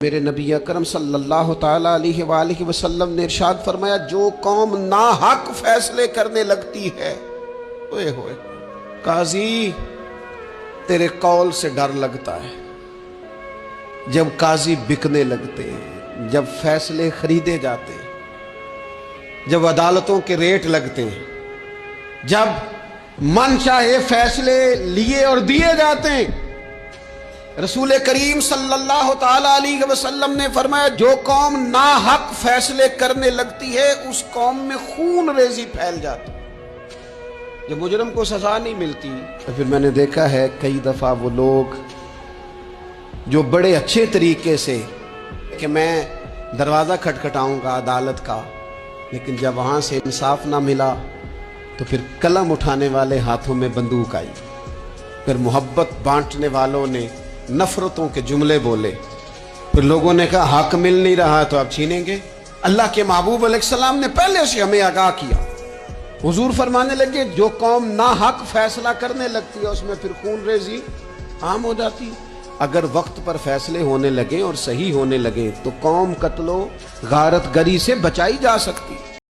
میرے نبی اکرم صلی اللہ تعالی علیہ وآلہ وسلم نے ارشاد فرمایا، جو قوم ناحق فیصلے کرنے لگتی ہے، ہوئے ہوئے قاضی تیرے قول سے ڈر لگتا ہے۔ جب قاضی بکنے لگتے ہیں، جب فیصلے خریدے جاتے ہیں، جب عدالتوں کے ریٹ لگتے ہیں، جب من چاہے فیصلے لیے اور دیے جاتے ہیں، رسول کریم صلی اللہ تعالی علیہ وسلم نے فرمایا، جو قوم ناحق فیصلے کرنے لگتی ہے اس قوم میں خون ریزی پھیل جاتی ہے۔ جب مجرم کو سزا نہیں ملتی تو پھر میں نے دیکھا ہے کئی دفعہ وہ لوگ جو بڑے اچھے طریقے سے کہ میں دروازہ کھٹکھٹاؤں گا عدالت کا، لیکن جب وہاں سے انصاف نہ ملا تو پھر قلم اٹھانے والے ہاتھوں میں بندوق آئی، پھر محبت بانٹنے والوں نے نفرتوں کے جملے بولے، پھر لوگوں نے کہا حق مل نہیں رہا تو اب چھینیں گے۔ اللہ کے محبوب علیہ السلام نے پہلے سے ہمیں آگاہ کیا۔ حضور فرمانے لگے، جو قوم ناحق فیصلہ کرنے لگتی ہے اس میں پھر خون ریزی عام ہو جاتی ہے۔ اگر وقت پر فیصلے ہونے لگے اور صحیح ہونے لگے تو قوم قتل و غارت گری سے بچائی جا سکتی۔